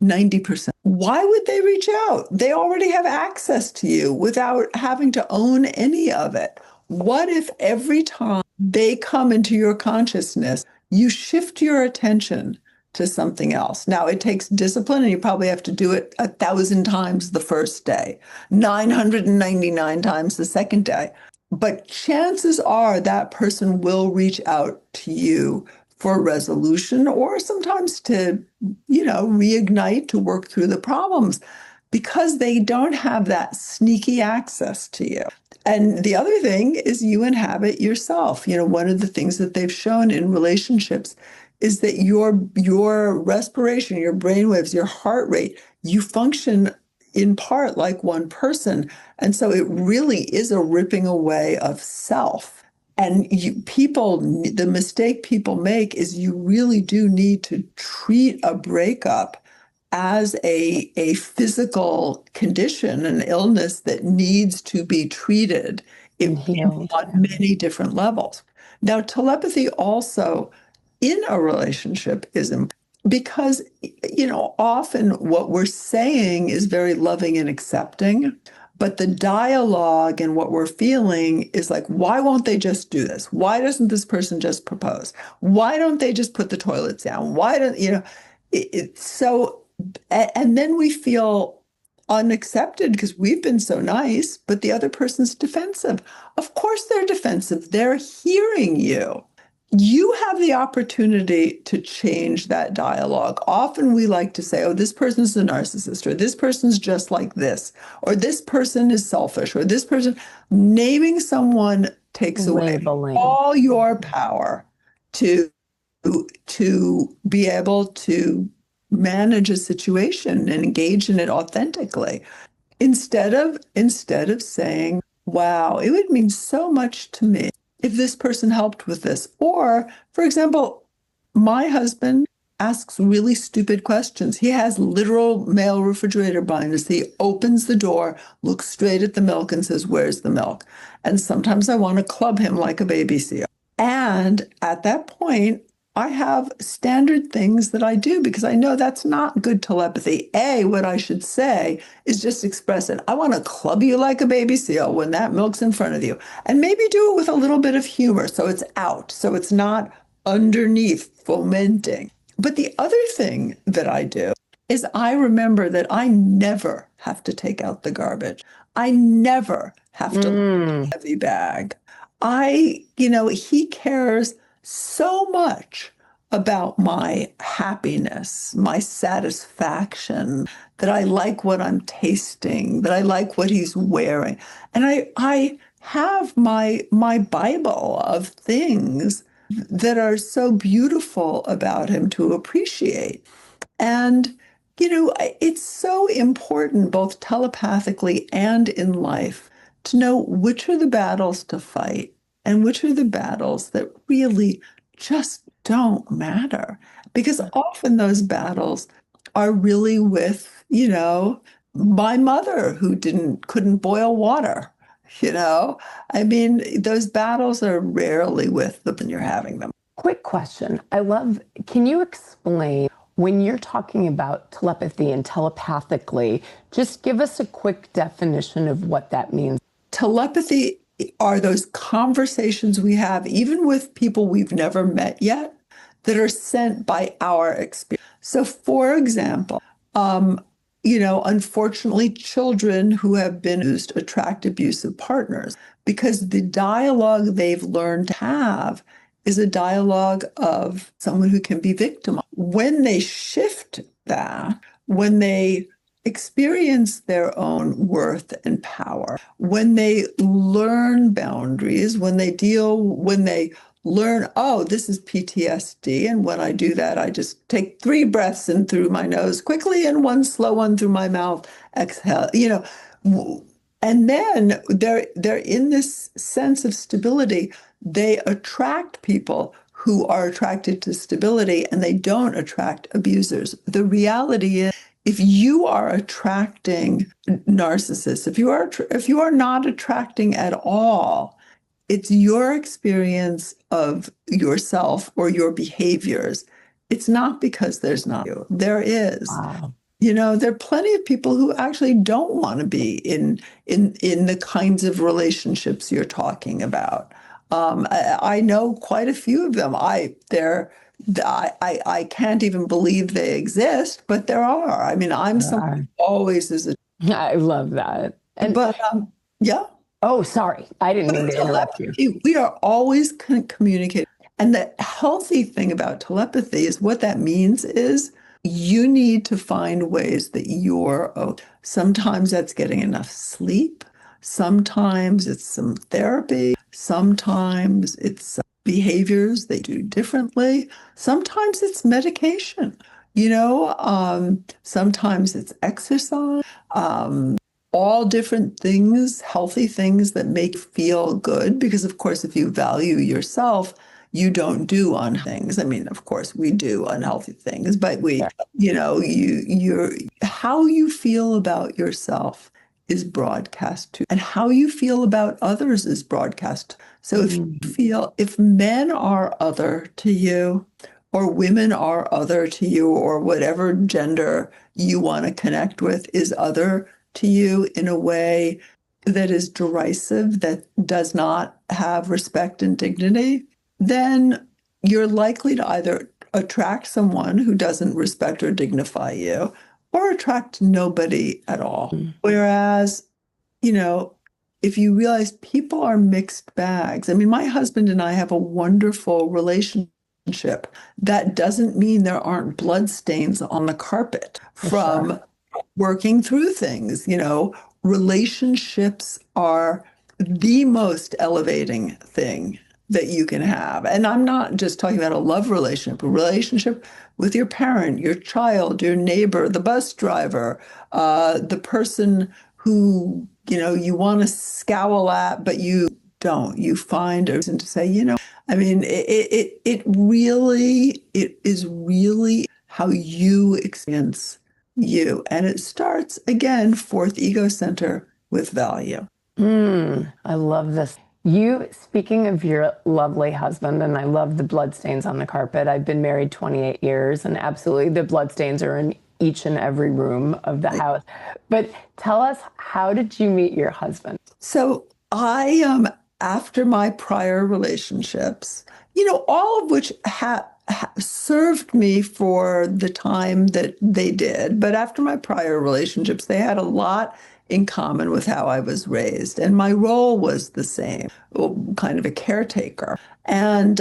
90%. Why would they reach out? They already have access to you without having to own any of it. What if every time they come into your consciousness, you shift your attention to something else? Now, it takes discipline, and you probably have to do it 1,000 times the first day, 999 times the second day. But chances are that person will reach out to you for a resolution, or sometimes to, reignite, to work through the problems, because they don't have that sneaky access to you. And the other thing is you inhabit yourself. One of the things that they've shown in relationships is that your respiration, your brainwaves, your heart rate, you function in part like one person. And so it really is a ripping away of self. And the mistake people make is you really do need to treat a breakup as a physical condition, an illness that needs to be treated on many different levels. Now, telepathy also in a relationship is important because, often what we're saying is very loving and accepting, but the dialogue and what we're feeling is like, why won't they just do this? Why doesn't this person just propose? Why don't they just put the toilets down? Why don't, and then we feel unaccepted because we've been so nice, but the other person's defensive. Of course they're defensive. They're hearing you. You have the opportunity to change that dialogue. Often we like to say, oh, this person's a narcissist, or this person's just like this, or this person is selfish, or this person. Naming someone takes away all your power to be able to manage a situation and engage in it authentically. Instead of saying, wow, it would mean so much to me if this person helped with this. Or, for example, my husband asks really stupid questions. He has literal male refrigerator blindness. He opens the door, looks straight at the milk and says, where's the milk? And sometimes I want to club him like a baby seal. And at that point, I have standard things that I do because I know that's not good telepathy. What I should say is just express it. I want to club you like a baby seal when that milk's in front of you. And maybe do it with a little bit of humor so it's out, so it's not underneath fomenting. But the other thing that I do is I remember that I never have to take out the garbage. I never have to lift a heavy bag. He cares so much about my happiness, my satisfaction, that I like what I'm tasting, that I like what he's wearing. And I have my Bible of things that are so beautiful about him to appreciate. And, it's so important, both telepathically and in life, to know which are the battles to fight and which are the battles that really just don't matter. Because often those battles are really with, my mother who couldn't boil water. I mean, those battles are rarely with them when you're having them. Quick question. Can you explain, when you're talking about telepathy and telepathically, just give us a quick definition of what that means. Telepathy are those conversations we have, even with people we've never met yet, that are sent by our experience. So, for example, unfortunately, children who have been abused attract abusive partners because the dialogue they've learned to have is a dialogue of someone who can be victimized. When they shift that, when they experience their own worth and power, when they learn boundaries, when they learn, oh, this is PTSD. And when I do that, I just take 3 breaths in through my nose quickly and 1 slow one through my mouth. Exhale, and then they're in this sense of stability. They attract people who are attracted to stability, and they don't attract abusers. The reality is, if you are attracting narcissists, if you are not attracting at all, it's your experience of yourself or your behaviors. It's not because there's not you. There is. Wow. There are plenty of people who actually don't want to be in the kinds of relationships you're talking about. I know quite a few of them. I can't even believe they exist, but there are. I mean, I'm someone who always is I love that. Yeah. Oh, sorry. I didn't mean to interrupt you. We are always communicating. And the healthy thing about telepathy is what that means is you need to find ways that sometimes that's getting enough sleep. Sometimes it's some therapy. Sometimes it's behaviors they do differently. Sometimes it's medication, sometimes it's exercise, all different things, healthy things that make you feel good. Because of course, if you value yourself, you don't do unhealthy things. I mean, of course, we do unhealthy things, but how you feel about yourself is broadcast to, and how you feel about others is broadcast. So if men are other to you, or women are other to you, or whatever gender you want to connect with is other to you in a way that is derisive, that does not have respect and dignity, then you're likely to either attract someone who doesn't respect or dignify you, or attract nobody at all. Whereas, if you realize people are mixed bags, I mean, my husband and I have a wonderful relationship. That doesn't mean there aren't bloodstains on the carpet from working through things. Relationships are the most elevating thing that you can have. And I'm not just talking about a love relationship, a relationship with your parent, your child, your neighbor, the bus driver, the person who, you want to scowl at, but you don't. You find a reason to say, I mean, it is really how you experience you. And it starts, again, 4th ego center, with value. I love this. Speaking of your lovely husband, and I love the bloodstains on the carpet. I've been married 28 years, and absolutely the bloodstains are in each and every room of the house. But tell us, how did you meet your husband? So I, after my prior relationships, all of which served me for the time that they did, but after my prior relationships, they had a lot in common with how I was raised. And my role was the same, kind of a caretaker. And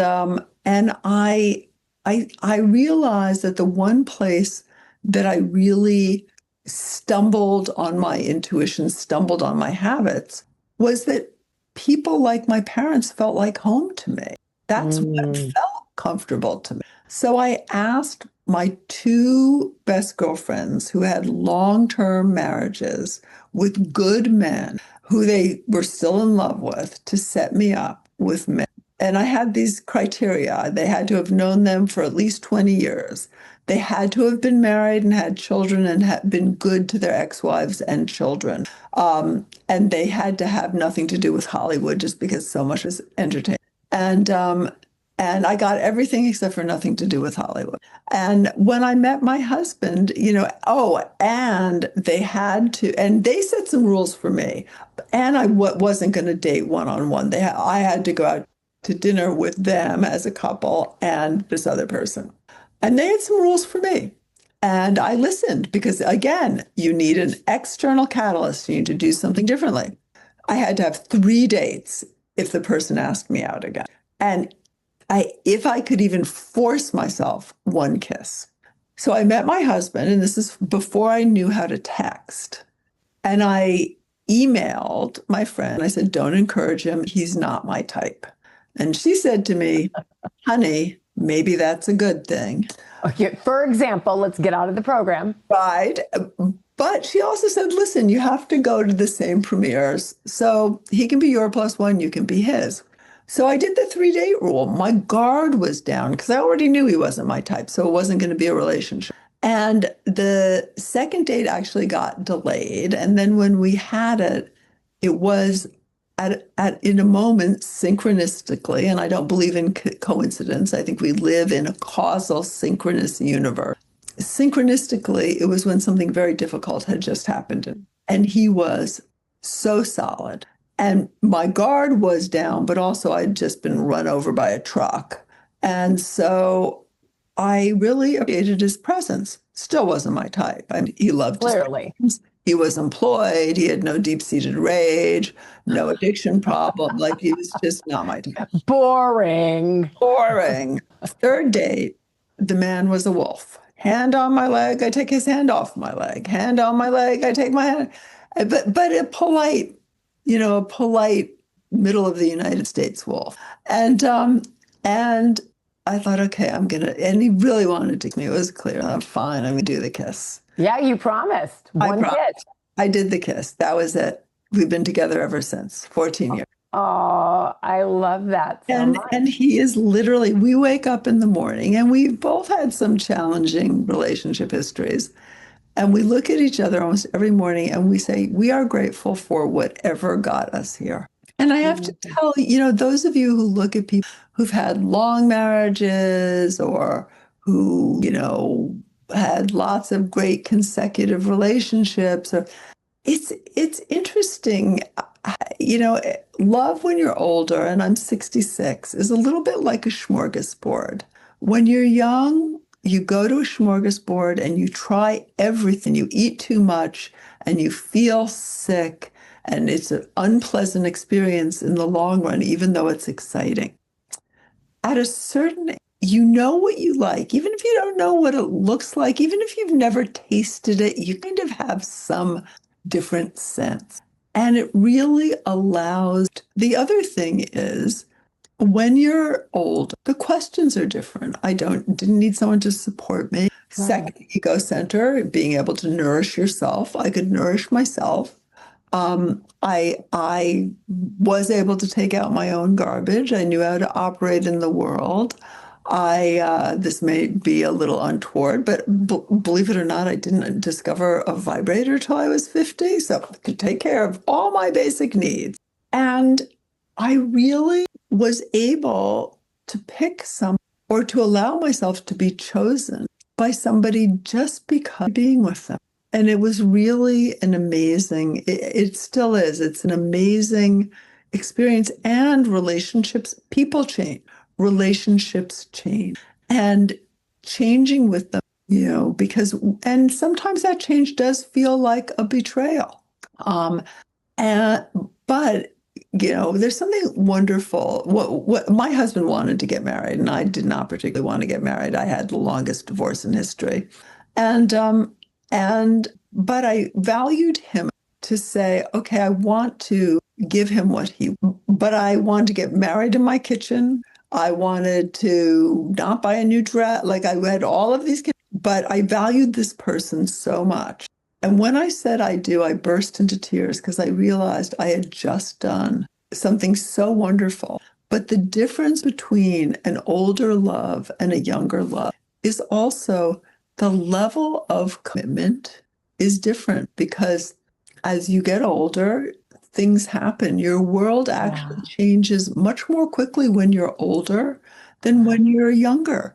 I realized that the one place that I really stumbled on my intuition, stumbled on my habits, was that people like my parents felt like home to me. That's what felt comfortable to me. So I asked my 2 best girlfriends who had long-term marriages with good men who they were still in love with to set me up with men. And I had these criteria. They had to have known them for at least 20 years. They had to have been married and had children and had been good to their ex-wives and children. And they had to have nothing to do with Hollywood, just because so much is entertainment. And I got everything except for nothing to do with Hollywood. And when I met my husband, and they set some rules for me. And I wasn't going to date one-on-one. I had to go out to dinner with them as a couple and this other person. And they had some rules for me. And I listened because, again, you need an external catalyst. You need to do something differently. I had to have 3 dates if the person asked me out again. And if I could even force myself 1 kiss. So I met my husband, and this is before I knew how to text. And I emailed my friend. I said, don't encourage him. He's not my type. And she said to me, honey, maybe that's a good thing. Okay, for example, let's get out of the program. Right. But she also said, listen, you have to go to the same premieres. So he can be your plus one, you can be his. So I did the 3-date rule. My guard was down because I already knew he wasn't my type. So it wasn't going to be a relationship. And the second date actually got delayed. And then when we had it, it was in a moment synchronistically. And I don't believe in coincidence. I think we live in a causal synchronous universe. Synchronistically, it was when something very difficult had just happened. And he was so solid. And my guard was down, but also I'd just been run over by a truck. And so I really appreciated his presence. Still wasn't my type. I mean, he loved Clearly. He was employed. He had no deep-seated rage, no addiction problem. Like he was just not my type. Boring. Boring. Third date, the man was a wolf. Hand on my leg, I take his hand off my leg. Hand on my leg, I take my hand. But a polite middle of the United States wolf. And I thought, okay, and he really wanted to kiss me. It was clear. I'm fine. I'm gonna do the kiss. Yeah, you promised. One kiss. I did the kiss. That was it. We've been together ever since, 14 years. Oh, I love that so much. And he is literally, we wake up in the morning and we've both had some challenging relationship histories. And we look at each other almost every morning and we say, we are grateful for whatever got us here. And I have to tell, those of you who look at people who've had long marriages or who, had lots of great consecutive relationships, it's interesting. Love when you're older, and I'm 66, is a little bit like a smorgasbord. When you're young, you go to a smorgasbord and you try everything. You eat too much and you feel sick, and it's an unpleasant experience in the long run, even though it's exciting. At a certain age, you know what you like, even if you don't know what it looks like, even if you've never tasted it, you kind of have some different sense. And it really allows. The other thing is, when you're old, the questions are different. I didn't need someone to support me. Right. Second, ego center, being able to nourish yourself. I could nourish myself. I was able to take out my own garbage. I knew how to operate in the world. This may be a little untoward, but believe it or not, I didn't discover a vibrator till I was 50, so I could take care of all my basic needs. And I really was able to pick some, or to allow myself to be chosen by somebody just because being with them. And it was really an amazing, it still is, it's an amazing experience. And relationships, people change, relationships change, and changing with them, and sometimes that change does feel like a betrayal. But there's something wonderful. What my husband wanted to get married, and I did not particularly want to get married. I had the longest divorce in history, but I valued him to say, okay, I want to give him but I wanted to get married in my kitchen. I wanted to not buy a new dress. Like I had all of these, but I valued this person so much. And when I said I do, I burst into tears because I realized I had just done something so wonderful. But the difference between an older love and a younger love is also the level of commitment is different, because as you get older, things happen. Your world actually changes much more quickly when you're older than when you're younger.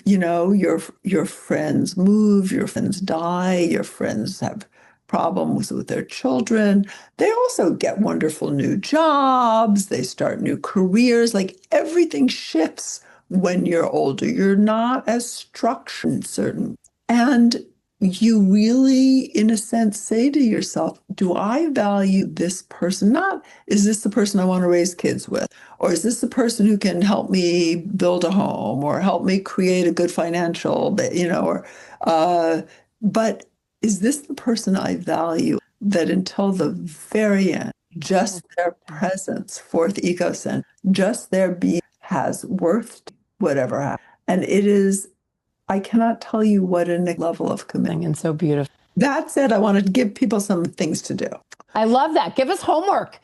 Your friends move, your friends die, your friends have problems with their children. They also get wonderful new jobs. They start new careers. Like everything shifts when you're older. You're not as structured, certain. And you really, in a sense, say to yourself, do I value this person? Not, is this the person I want to raise kids with? Or is this the person who can help me build a home or help me create a good financial, but is this the person I value that until the very end, Just their presence, fourth ecocent, just their being has worth, whatever happens. And it is, I cannot tell you what a level of commitment. And so beautiful. That said, I want to give people some things to do. I love that. Give us homework.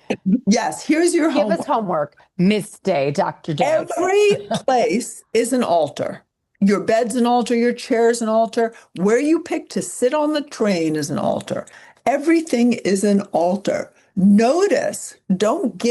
Yes, here's your homework. Give us homework. Miss Day, Dr. Day. Every place is an altar. Your bed's an altar, your chair's an altar. Where you pick to sit on the train is an altar. Everything is an altar. Notice, don't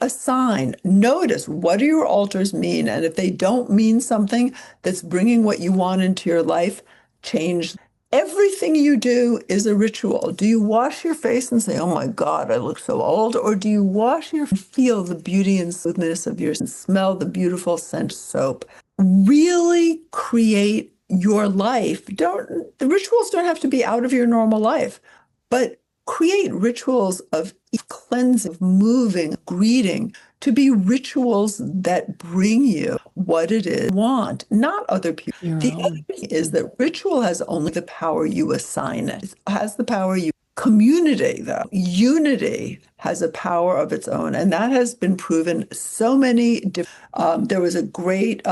assign. Notice, what do your altars mean? And if they don't mean something that's bringing what you want into your life, change. Everything you do is a ritual. Do you wash your face and say, oh my God, I look so old? Or do you wash your feel the beauty and smoothness of your smell the beautiful scent of soap? Really create your life. The rituals don't have to be out of your normal life, but create rituals of cleansing, of moving, greeting, to be rituals that bring you what it is you want, not other people. The other thing is that ritual has only the power you assign it. It has the power you. Community, though, unity has a power of its own, and that has been proven so many different. There was a great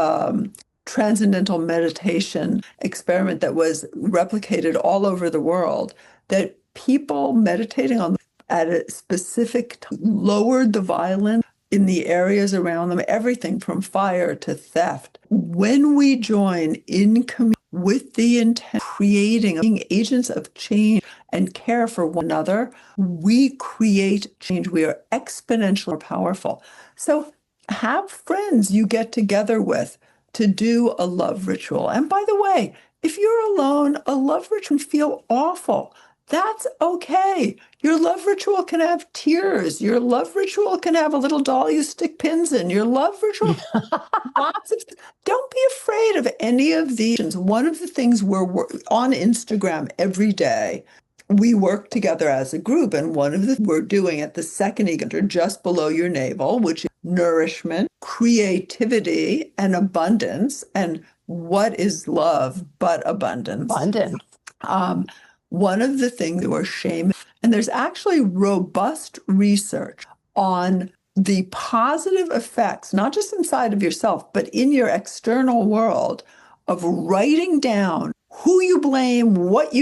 transcendental meditation experiment that was replicated all over the world, that people meditating at a specific time lowered the violence in the areas around them, everything from fire to theft. When we join in community with the intent of creating, being agents of change and care for one another, we create change. We are exponentially more powerful. So have friends you get together with to do a love ritual. And by the way, if you're alone, a love ritual can feel awful. That's okay. Your love ritual can have tears. Your love ritual can have a little doll you stick pins in. Your love ritual, lots of. Don't be afraid of any of these. One of the things we're on Instagram every day, we work together as a group, and one of the we're doing at the second eccentric, just below your navel, which is nourishment, creativity, and abundance. And what is love but abundance? Abundance. One of the things that we're shame, and there's actually robust research on the positive effects, not just inside of yourself, but in your external world, of writing down who you blame, what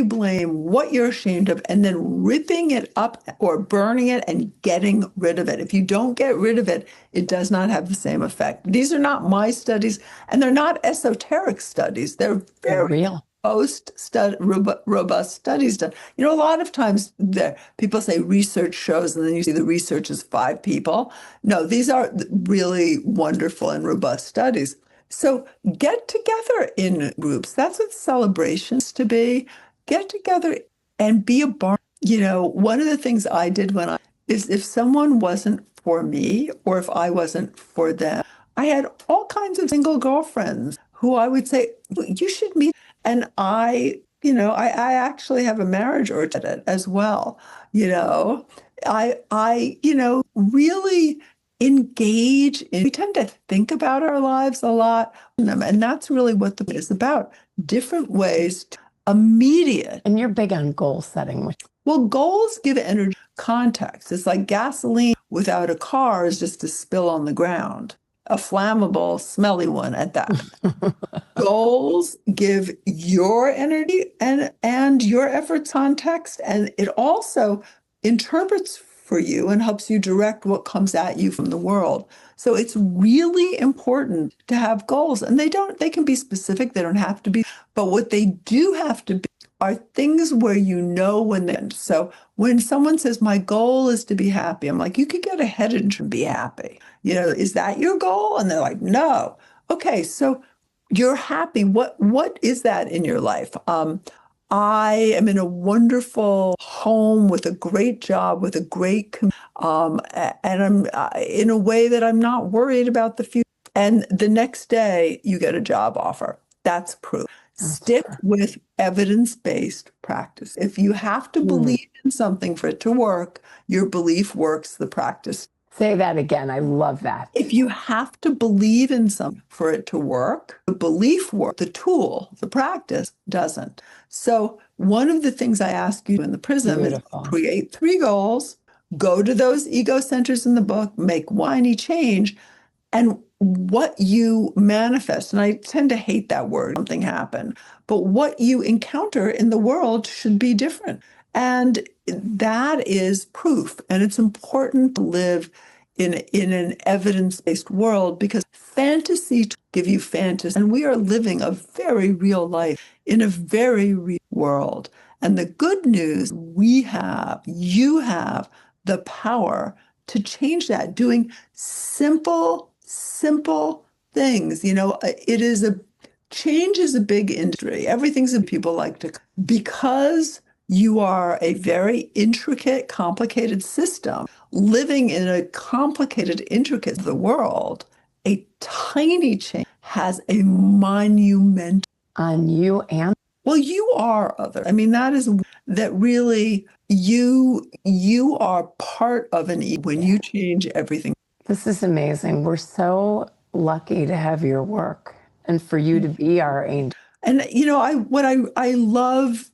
you're ashamed of, and then ripping it up or burning it and getting rid of it. If you don't get rid of it, it does not have the same effect. These are not my studies, and they're not esoteric studies. They're very real. Robust studies done. You know, a lot of times people say research shows, and then you see the research is 5 people. No, these are really wonderful and robust studies. So get together in groups. That's what celebrations to be. Get together and be a bar. You know, one of the things I did is if someone wasn't for me or if I wasn't for them, I had all kinds of single girlfriends who I would say, you should meet. And I actually have a marriage or two as well. I really engage in, we tend to think about our lives a lot. And that's really what the book is about. Different ways to immediate. And you're big on goal setting. Well, goals give energy context. It's like gasoline without a car is just a spill on the ground. A flammable, smelly one at that. Goals give your energy and your efforts context, and it also interprets for you and helps you direct what comes at you from the world. So it's really important to have goals, and they can be specific, they don't have to be, but what they do have to be are things where you know when they end. So when someone says, my goal is to be happy, I'm like, you could get ahead and be happy. Is that your goal? And they're like, no. Okay, so you're happy. What is that in your life? I am in a wonderful home with a great job, with a great, and I'm in a way that I'm not worried about the future. And the next day you get a job offer. That's proof. Stick with evidence-based practice. If you have to believe in something for it to work, your belief works the practice. Say that again. I love that. If you have to believe in something for it to work, the belief works, the tool, the practice doesn't. So one of the things I ask you in the Prism is create 3 goals, go to those ego centers in the book, make whiny change, and what you manifest, and I tend to hate that word, something happened, but what you encounter in the world should be different. And that is proof. And it's important to live in an evidence-based world because fantasy to give you fantasy. And we are living a very real life in a very real world. And the good news, you have the power to change that, doing simple things. Change is a big industry. Everything's that people like to, because you are a very intricate, complicated system living in a complicated, intricate the world. A tiny change has a monument on you and well, you are other. I mean, that really you are part of an ego when you change everything. This is amazing. We're so lucky to have your work and for you to be our angel. And I love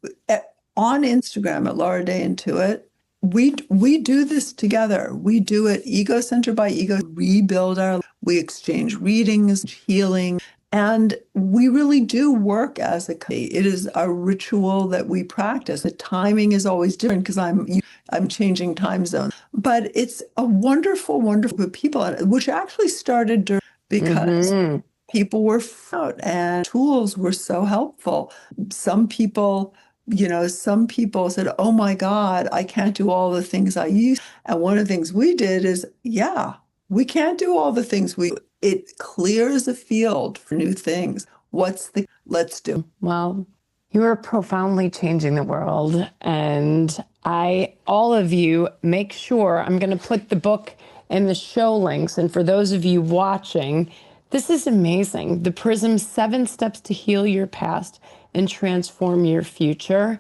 on Instagram at Laura Day Intuit, we do this together. We do it ego center by ego, we exchange readings, healing, and we really do work as a company. It is a ritual that we practice. The timing is always different because I'm changing time zones. But it's a wonderful, wonderful group of people, which actually started because people were out and tools were so helpful. Some people said, oh my God, I can't do all the things I used. And one of the things we did is, we can't do all the things it clears a field for new things. Let's do. Well, you are profoundly changing the world. And all of you, make sure, I'm going to put the book and the show links. And for those of you watching, this is amazing. The Prism 7 Steps to Heal Your Past and Transform Your Future.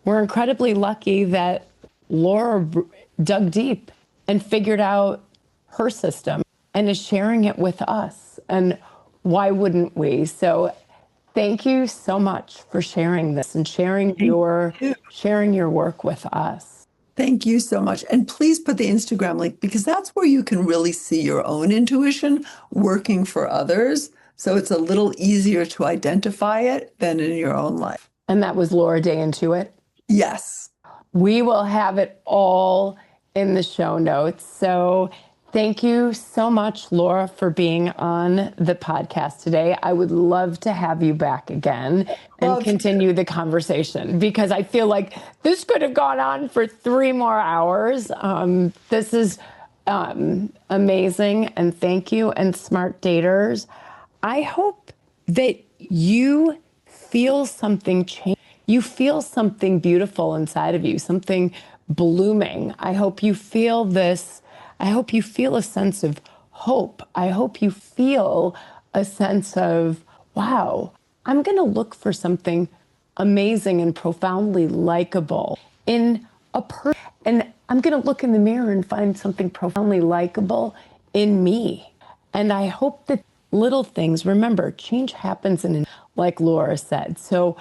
We're incredibly lucky that Laura dug deep and figured out her system and is sharing it with us. And why wouldn't we? So thank you so much for sharing this and sharing your work with us. Thank you so much. And please put the Instagram link because that's where you can really see your own intuition working for others. So it's a little easier to identify it than in your own life. And that was Laura Day Intuit? Yes. We will have it all in the show notes. So thank you so much, Laura, for being on the podcast today. I would love to have you back again and continue the conversation because I feel like this could have gone on for 3 more hours. This is amazing. And thank you. And smart daters, I hope that you feel something change. You feel something beautiful inside of you, something blooming. I hope you feel this. I hope you feel a sense of hope. I hope you feel a sense of, wow, I'm going to look for something amazing and profoundly likable in a person. And I'm going to look in the mirror and find something profoundly likable in me. And I hope that little things, remember, change happens like Laura said. So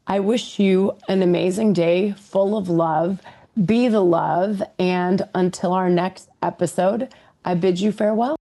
I wish you an amazing day full of love. Be the love. And until our next episode, I bid you farewell.